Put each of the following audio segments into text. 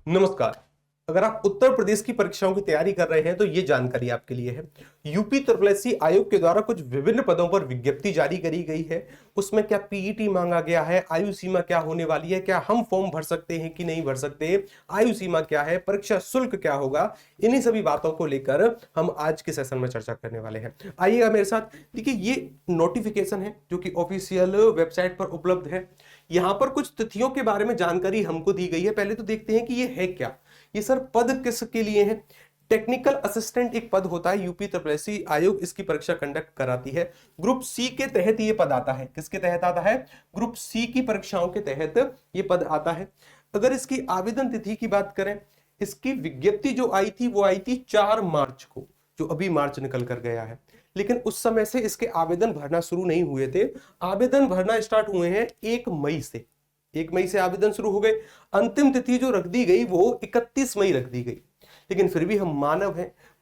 नमस्कार। अगर आप उत्तर प्रदेश की परीक्षाओं की तैयारी कर रहे हैं तो ये जानकारी आपके लिए है। यूपी ट्रिपल आयोग के द्वारा कुछ विभिन्न पदों पर विज्ञप्ति जारी करी गई है। उसमें क्या पीईटी मांगा गया है, आयु सीमा क्या होने वाली है, क्या हम फॉर्म भर सकते हैं कि नहीं भर सकते, आयु सीमा क्या है, परीक्षा शुल्क क्या होगा, इन्हीं सभी बातों को लेकर हम आज के सेशन में चर्चा करने वाले हैं। आइएगा मेरे साथ। देखिए, ये नोटिफिकेशन है जो कि ऑफिशियल वेबसाइट पर उपलब्ध है। यहां पर कुछ तिथियों के बारे में जानकारी हमको दी गई है। पहले तो देखते हैं कि ये है क्या। ये सर पद किसके लिए है? टेक्निकल असिस्टेंट एक पद होता है, यूपी ट्रिपल आयोग इसकी परीक्षा कंडक्ट कराती है। ग्रुप सी के तहत ये पद आता है। किसके तहत आता है? ग्रुप सी की परीक्षाओं के तहत ये पद आता है। अगर इसकी आवेदन तिथि की बात करें, इसकी विज्ञप्ति जो आई थी वो आई थी 4 मार्च को, जो अभी मार्च निकल कर गया है। लेकिन उस समय से इसके आवेदन भरना शुरू नहीं हुए थे। आवेदन भरना स्टार्ट हुए हैं 1 मई से। 1 मई से आवेदन शुरू हो गए। अंतिम तिथि जो रख दी गई वो 31 मई रख दी गई। लेकिन फिर भी हम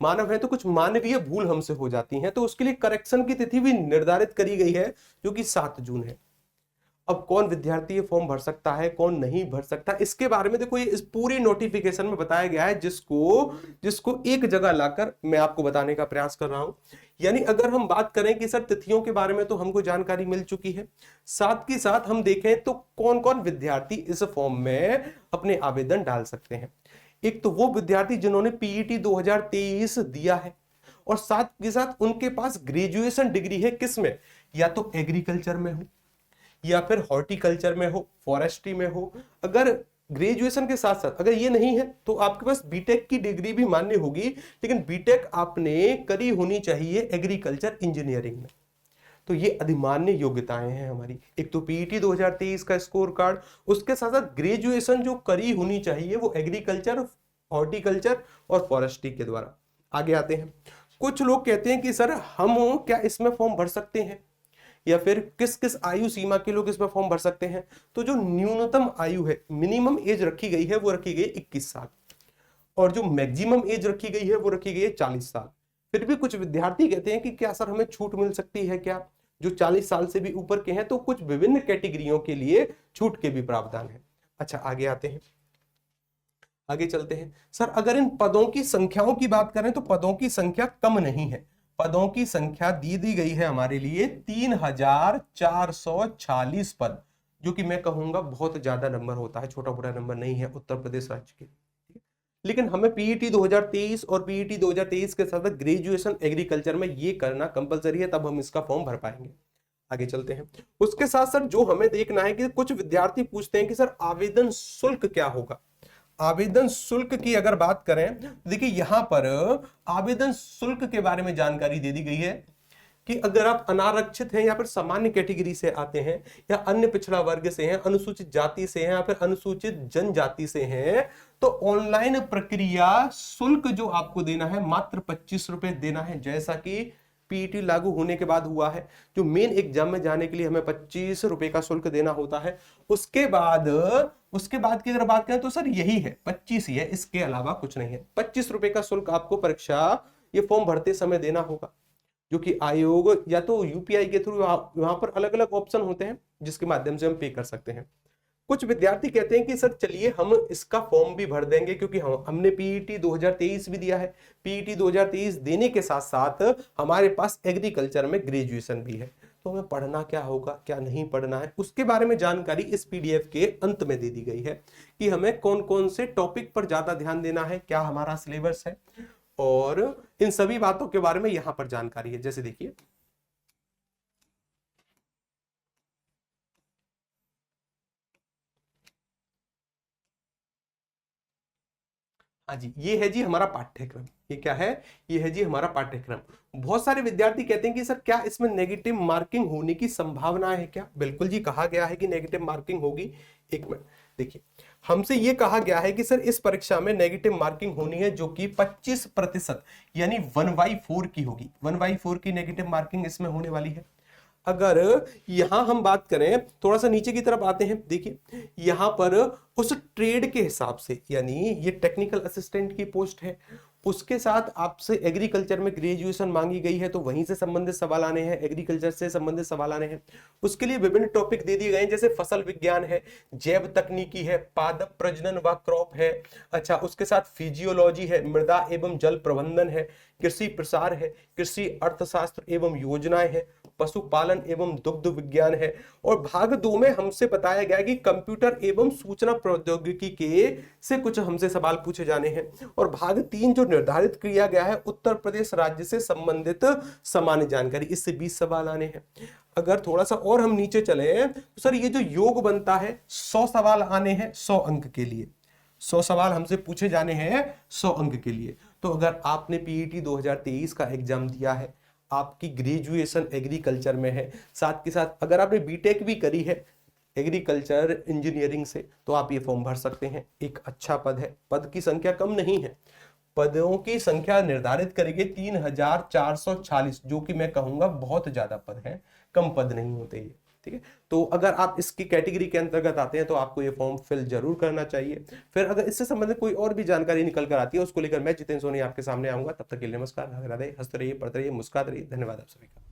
मानव हैं तो कुछ मानवीय भूल हमसे हो जाती हैं, तो उसके लिए करेक्शन की तिथि भी निर्धारित करी गई है जो कि 7 जून है। अब कौन विद्यार्थी ये फॉर्म भर सकता है, कौन नहीं भर सकता, इसके बारे में देखो ये इस पूरी नोटिफिकेशन में बताया गया है, जिसको जिसको एक जगह लाकर मैं आपको बताने का प्रयास कर रहा हूं। यानी अगर हम बात करें कि सर तिथियों के बारे में तो हमको जानकारी मिल चुकी है, साथ के साथ हम देखें तो कौन कौन विद्यार्थी इस फॉर्म में अपने आवेदन डाल सकते हैं। एक तो वो विद्यार्थी जिन्होंने पीईटी 2023 दिया है और साथ के साथ उनके पास ग्रेजुएशन डिग्री है। किसमें? या तो एग्रीकल्चर में हो, या फिर हॉर्टिकल्चर में हो, फॉरेस्ट्री में हो। अगर ग्रेजुएशन के साथ साथ अगर ये नहीं है तो आपके पास बीटेक की डिग्री भी मान्य होगी, लेकिन बीटेक आपने करी होनी चाहिए एग्रीकल्चर इंजीनियरिंग में। तो ये अधिमान्य योग्यताएं हैं हमारी। एक तो पीईटी 2023 का स्कोर कार्ड, उसके साथ साथ ग्रेजुएशन जो करी होनी चाहिए वो एग्रीकल्चर, हॉर्टिकल्चर और फॉरेस्ट्री के द्वारा। आगे आते हैं। कुछ लोग कहते हैं कि सर हम क्या इसमें फॉर्म भर सकते हैं, या फिर किस किस आयु सीमा के लोग इसमें फॉर्म भर सकते हैं। तो जो न्यूनतम आयु है, मिनिमम एज रखी गई है, वो रखी गई 21 साल, और जो मैक्सिमम एज रखी गई है वो रखी गई है 40 साल। फिर भी कुछ विद्यार्थी कहते हैं कि क्या सर हमें छूट मिल सकती है क्या, जो 40 साल से भी ऊपर के हैं। तो कुछ विभिन्न कैटेगरियों के लिए छूट के भी प्रावधान है। अच्छा, आगे आते हैं, आगे चलते हैं। सर अगर इन पदों की संख्याओं की बात करें तो पदों की संख्या कम नहीं है। पदों की संख्या दी गई है हमारे लिए 3446 पद, जो कि मैं कहूंगा बहुत ज्यादा नंबर होता है, छोटा मोटा नंबर नहीं है उत्तर प्रदेश राज्य के। लेकिन हमें पीईटी 2023 और पीईटी 2023 के साथ ग्रेजुएशन एग्रीकल्चर में ये करना कंपलसरी है, तब हम इसका फॉर्म भर पाएंगे। आगे चलते हैं। उसके साथ साथ जो हमें देखना है कि कुछ विद्यार्थी पूछते हैं कि सर आवेदन शुल्क क्या होगा। आवेदन शुल्क की अगर बात करें तो देखिए यहां पर आवेदन शुल्क के बारे में जानकारी दे दी गई है कि अगर आप अनारक्षित हैं या फिर सामान्य कैटेगरी से आते हैं, या अन्य पिछड़ा वर्ग से हैं, अनुसूचित जाति से हैं, या फिर अनुसूचित जनजाति से हैं, तो ऑनलाइन प्रक्रिया शुल्क जो आपको देना है मात्र 25 रुपए देना है, जैसा कि पीईटी लागू होने के बाद हुआ है। जो मेन एग्जाम में जाने के लिए हमें 25 रुपए का शुल्क देना होता है। उसके बाद की अगर बात करें तो सर यही है, 25 ही है, इसके अलावा कुछ नहीं है। 25 रुपए का शुल्क आपको परीक्षा ये फॉर्म भरते समय देना होगा, जो कि आयोग या तो यूपीआई के थ्रू, वहां पर अलग अलग ऑप्शन होते हैं जिसके माध्यम से हम पे कर सकते हैं। कुछ विद्यार्थी कहते हैं कि सर चलिए हम इसका फॉर्म भी भर देंगे, क्योंकि हमने पीईटी 2023 भी दिया है। पीईटी 2023 देने के साथ साथ हमारे पास एग्रीकल्चर में ग्रेजुएशन भी है, तो हमें पढ़ना क्या होगा, क्या नहीं पढ़ना है, उसके बारे में जानकारी इस पीडीएफ के अंत में दे दी गई है कि हमें कौन कौन से टॉपिक पर ज्यादा ध्यान देना है, क्या हमारा सिलेबस है, और इन सभी बातों के बारे में यहां पर जानकारी है। जैसे देखिए, हाँ जी, ये है जी हमारा पाठ्यक्रम। ये क्या है? ये है जी हमारा पाठ्यक्रम। बहुत सारे विद्यार्थी कहते हैं कि सर क्या इसमें नेगेटिव मार्किंग होने की संभावना है क्या? बिल्कुल जी, कहा गया है कि नेगेटिव मार्किंग होगी। एक मिनट देखिए, हमसे ये कहा गया है कि सर इस परीक्षा में नेगेटिव मार्किंग होनी है, जो कि 25% यानी 1/4 की होगी। 1/4 की नेगेटिव मार्किंग इसमें होने वाली है। अगर यहां हम बात करें, थोड़ा सा नीचे की तरफ आते हैं, देखिए यहां पर उस ट्रेड के हिसाब से, यानी ये टेक्निकल असिस्टेंट की पोस्ट है, उसके साथ आपसे एग्रीकल्चर में ग्रेजुएशन मांगी गई है तो वहीं से संबंधित सवाल आने हैं, एग्रीकल्चर से संबंधित सवाल आने हैं। उसके लिए विभिन्न टॉपिक दे दिए गए हैं, जैसे फसल विज्ञान है, जैव तकनीकी है, पादप प्रजनन व क्रॉप है, अच्छा उसके साथ फिजियोलॉजी है, मृदा एवं जल प्रबंधन है, कृषि प्रसार है, कृषि अर्थशास्त्र एवं योजनाएं है, पशुपालन एवं दुग्ध विज्ञान है। और भाग 2 में हमसे बताया गया कि कंप्यूटर एवं सूचना प्रौद्योगिकी के से कुछ हमसे सवाल पूछे जाने हैं। और भाग 3 जो निर्धारित किया गया है, उत्तर प्रदेश राज्य से संबंधित सामान्य जानकारी, इससे 20 सवाल आने हैं। अगर थोड़ा सा और हम नीचे चले तो सर ये जो योग बनता है 100 सवाल आने हैं 100 अंक के लिए, 100 सवाल हमसे पूछे जाने हैं 100 अंक के लिए। तो अगर आपने पीईटी 2023 का एग्जाम दिया है, आपकी ग्रेजुएशन एग्रीकल्चर में है, साथ के साथ अगर आपने बीटेक भी करी है एग्रीकल्चर इंजीनियरिंग से, तो आप ये फॉर्म भर सकते हैं। एक अच्छा पद है, पद की संख्या कम नहीं है, पदों की संख्या निर्धारित करेंगे 3446, जो कि मैं कहूंगा बहुत ज्यादा पद है, कम पद नहीं होते ये, ठीक है। तो अगर आप इसकी कैटेगरी के अंतर्गत आते हैं तो आपको ये फॉर्म फिल जरूर करना चाहिए। फिर अगर इससे संबंधित कोई और भी जानकारी निकल कर आती है उसको लेकर मैं जितेंद्र सोनी आपके सामने आऊंगा। तब तक के लिए नमस्कार, राधे राधे, हंसते रहिए, पढ़ते रहिए, मुस्कुराते रहिए। धन्यवाद आप सभी का।